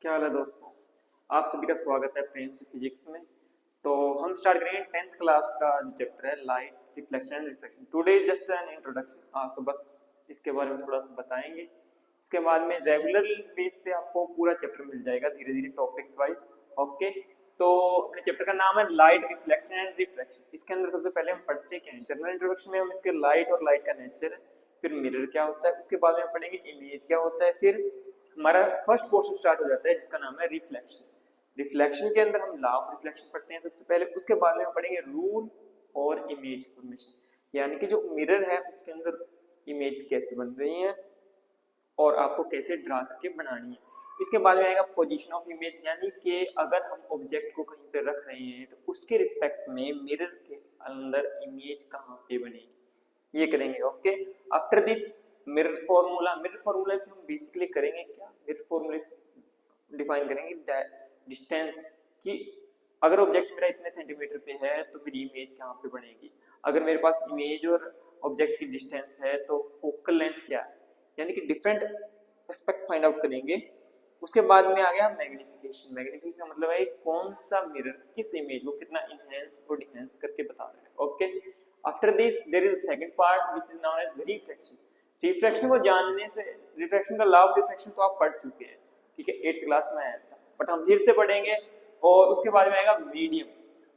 क्या हाल है दोस्तों। आप सभी का स्वागत है फ्रेंड्स फिजिक्स में। तो हम स्टार्ट करेंगे 10th क्लास का जो चैप्टर है light reflection and refraction. Today just an introduction. आज तो बस इसके बारे में थोड़ा सा बताएंगे। इसके बाद में रेगुलर बेस पे आपको पूरा चैप्टर मिल जाएगा धीरे धीरे टॉपिक्स वाइज। ओके, तो अपने चैप्टर का नाम है लाइट रिफ्लेक्शन एंड रिफ्रैक्शन। इसके अंदर सबसे पहले हम पढ़ते क्या है, जनरल इंट्रोडक्शन में हम इसके लाइट और लाइट का नेचर है, फिर मिरर क्या होता है, उसके बाद में हम पढ़ेंगे इमेज क्या होता है, फिर हमारा फर्स्ट पोर्शन स्टार्ट हो जाता है जिसका नाम है रिफ्लेक्शन। रिफ्लेक्शन के अंदर हम लॉ ऑफ रिफ्लेक्शन पढ़ते हैं सबसे पहले, उसके बाद में हम पढ़ेंगे रूल और इमेज फॉर्मेशन, यानी कि जो मिरर है उसके अंदर इमेज कैसे बन रही है और आपको कैसे ड्रा करके बनानी है। इसके बाद में आएगा पोजीशन ऑफ इमेज, यानी कि अगर हम ऑब्जेक्ट को कहीं पे रख रहे हैं तो उसके रिस्पेक्ट में मिरर के अंदर इमेज कहाँ पे बनेगी, ये करेंगे। Okay, after this mirror formula से हम बेसिकली करेंगे क्या, मिरर फॉर्मूला से डिफाइन करेंगे डिस्टेंस कि अगर ऑब्जेक्ट मेरा इतने सेंटीमीटर पे है तो मेरी इमेज कहाँ पे बनेगी। अगर मेरे पास इमेज और ऑब्जेक्ट की डिस्टेंस है तो फोकल लेंथ क्या है, यानी कि डिफरेंट एस्पेक्ट फाइंड आउट करेंगे। उसके बाद में आ गया मैग्निफिकेशन। मैग्निफिकेशन का मतलब है कौन सा मिरर किस इमेज को कितना इनहेंस और डिहेंस करके बता रहा है। Okay, after this there is second part which is known as refraction. Refraction को जानने से, रिफ्रैक्शन का लॉ ऑफ रिफ्रैक्शन तो आप पढ़ चुके हैं, ठीक है, 8th क्लास में आया था, बट हम फिर से पढ़ेंगे। और उसके बाद में आएगा मीडियम।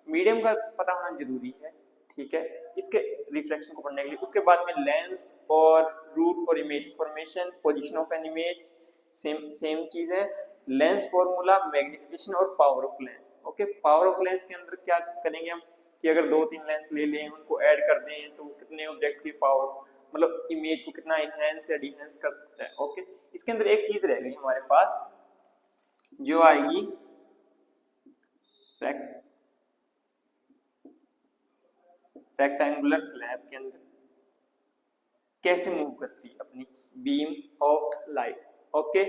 मीडियम का पता होना जरूरी है, ठीक है, इसके रिफ्लेक्शन को पढ़ने के लिए। उसके बाद में लेंस और root for image formation, position of an image, same same चीज है। लेंस फॉर्मूला, मैग्निफिकेशन और power of lens. Okay, power of lens के अंदर क्या करेंगे हम कि अगर 2-3 लेंस ले लें, उनको ऐड कर दें तो कितने ऑब्जेक्ट की पावर, मतलब इमेज को कितना इनहेंस या डिहेंस कर सकता है। ओके, इसके अंदर एक चीज रह गई हमारे पास जो आएगी रेक्टेंगुलर स्लैब के अंदर कैसे मूव करती है अपनी बीम ऑफ लाइट। ओके,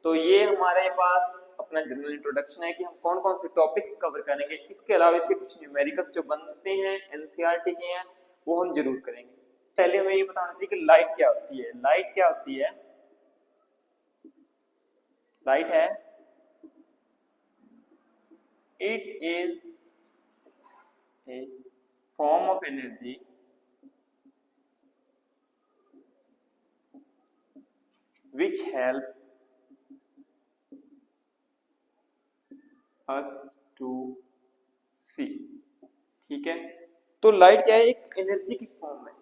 तो ये हमारे पास अपना जनरल इंट्रोडक्शन है कि हम कौन कौन से टॉपिक्स कवर करेंगे। इसके अलावा इसके कुछ न्यूमेरिकल्स जो बनते हैं एनसीईआरटी के हैं वो हम जरूर करेंगे। पहले हमें ये बताना चाहिए कि लाइट क्या होती है। लाइट क्या होती है? लाइट है, it is a form of energy which help us to see। ठीक है, तो लाइट क्या है? एक एनर्जी की फॉर्म है,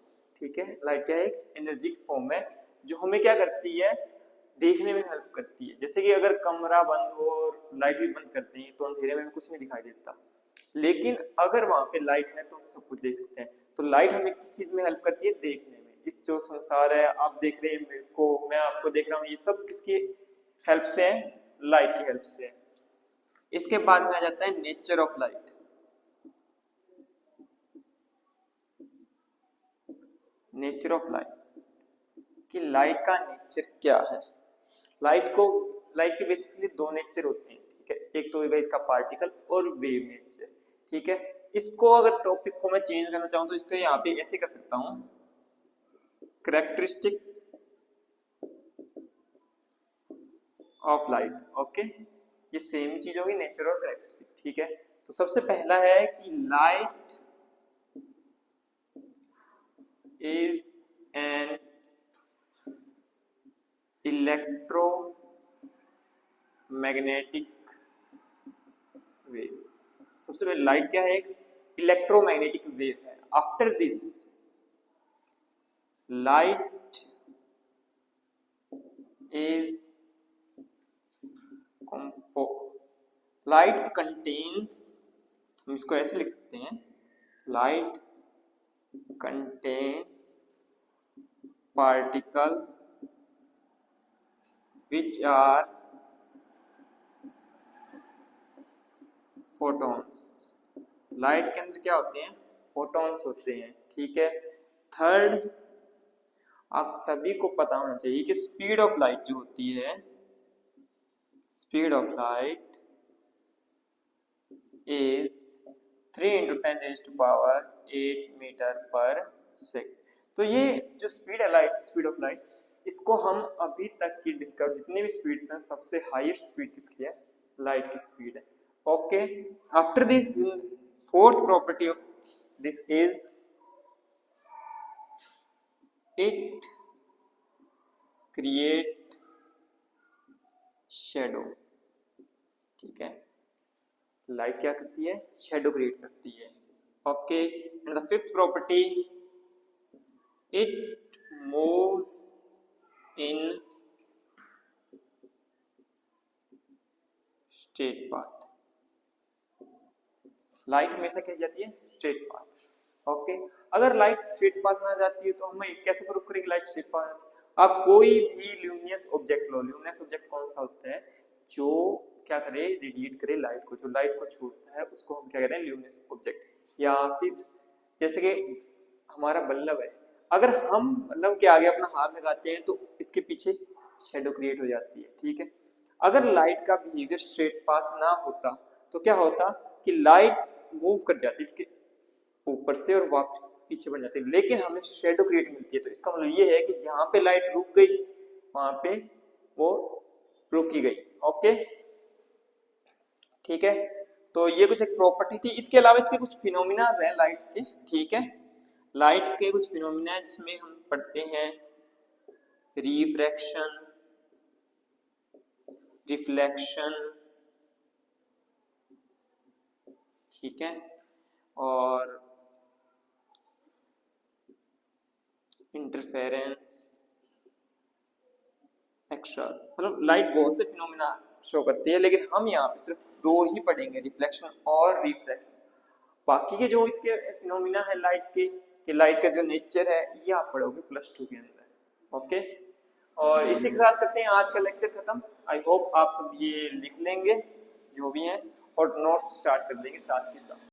ठीक है, लाइट क्या है? एक एनर्जी की फॉर्म है जो हमें क्या करती है, देखने में हेल्प करती है। जैसे कि अगर कमरा बंद हो और लाइट भी बंद करते हैं तो अंधेरे में कुछ नहीं दिखाई देता, लेकिन अगर वहां पे लाइट है तो हम सब कुछ देख सकते हैं। तो लाइट हमें किस चीज में हेल्प करती है? देखने में। इस जो संसार है, आप देख रहे हैं मेरे को, मैं आपको देख रहा हूँ, ये सब किसकी हेल्प से है? लाइट की हेल्प से है। इसके बाद में आ जाता है nature of light. Nature of light कि लाइट का नेचर क्या है। लाइट के बेसिकली दो नेचर होते हैं, ठीक है, एक तो होगा इसका पार्टिकल और वेव नेचर, ठीक है। इसको अगर टॉपिक को मैं चेंज करना चाहूँ तो इसको यहाँ पे ऐसे कर सकता हूँ, कैरेक्टरिस्टिक्स ऑफ लाइट। ओके, ये सेम चीज होगी, नेचर और कैरेक्टरिस्टिक, ठीक है। तो सबसे पहला है कि light is an electromagnetic wave. सबसे पहले लाइट क्या है? एक इलेक्ट्रोमैग्नेटिक वेव है। After this light is light contains, हम इसको ऐसे लिख सकते हैं, light contains particle which are photons. Light के अंदर क्या होते हैं? फोटॉन्स होते हैं, ठीक है। थर्ड, आप सभी को पता होना चाहिए कि स्पीड ऑफ लाइट जो होती है, speed of light is 3 into 10 raised to power 8 metre per second. तो ये जो स्पीड है लाइट, स्पीड ऑफ लाइट, इसको हम अभी तक की डिस्कवर जितने भी स्पीड्स हैं सबसे हाईएस्ट स्पीड किसकी है, लाइट की स्पीड है। Okay, after this fourth property of this is it create shadow. ठीक है, लाइट क्या करती है, शैडो क्रिएट करती है। Okay, and the fifth property it moves in straight path. Light हमेशा कैसे जाती है, स्ट्रेट पाथ। ओके, अगर लाइट स्ट्रेट पाथ ना जाती है तो हम कैसे प्रूफ करेंगे लाइट स्ट्रेट पाथ। आप कोई भी ल्यूमिनस ऑब्जेक्ट लो, ल्यूमिनस ऑब्जेक्ट कौन सा होता है, जो क्या करे, रेडिएट करे लाइट को, जो लाइट को छोड़ता है उसको हम क्या कहते हैं, ल्यूमिनस ऑब्जेक्ट। या फिर जैसे कि हमारा बल्ब है, अगर हम बल्ब के आगे अपना हाथ लगाते हैं तो इसके पीछे शेडो क्रिएट हो जाती है। ठीक है, अगर लाइट का बिहेवियर स्ट्रेट पाथ ना होता तो क्या होता कि लाइट मूव कर जाती है इसके ऊपर से और वापस पीछे बढ़ जाती है, लेकिन हमें शेडो क्रिएट मिलती है। तो इसका मतलब ये है कि जहां पे लाइट रुक गई वहां पे वो रुकी गई। ओके, ठीक है, तो ये कुछ एक प्रॉपर्टी थी। इसके अलावा इसके कुछ फिनोमिना हैं लाइट के। ठीक है, लाइट के कुछ फिनोमिना है जिसमें हम पढ़ते हैं रिफ्रैक्शन, रिफ्लेक्शन, ठीक है, और इंटरफेरेंस, एक्स्ट्रास। मतलब लाइट बहुत से फिनोमिना शो करती है, लेकिन हम यहाँ पे सिर्फ दो ही पढ़ेंगे, रिफ्लेक्शन और रिफ्रैक्शन। बाकी के जो इसके फिनोमिना है लाइट के, कि लाइट का जो नेचर है, ये आप पढ़ोगे +2 के अंदर। ओके, और इसी के साथ करते हैं आज का लेक्चर खत्म। आई होप आप सब ये लिख लेंगे जो भी हैं और नोट्स स्टार्ट कर देंगे साथ ही साथ।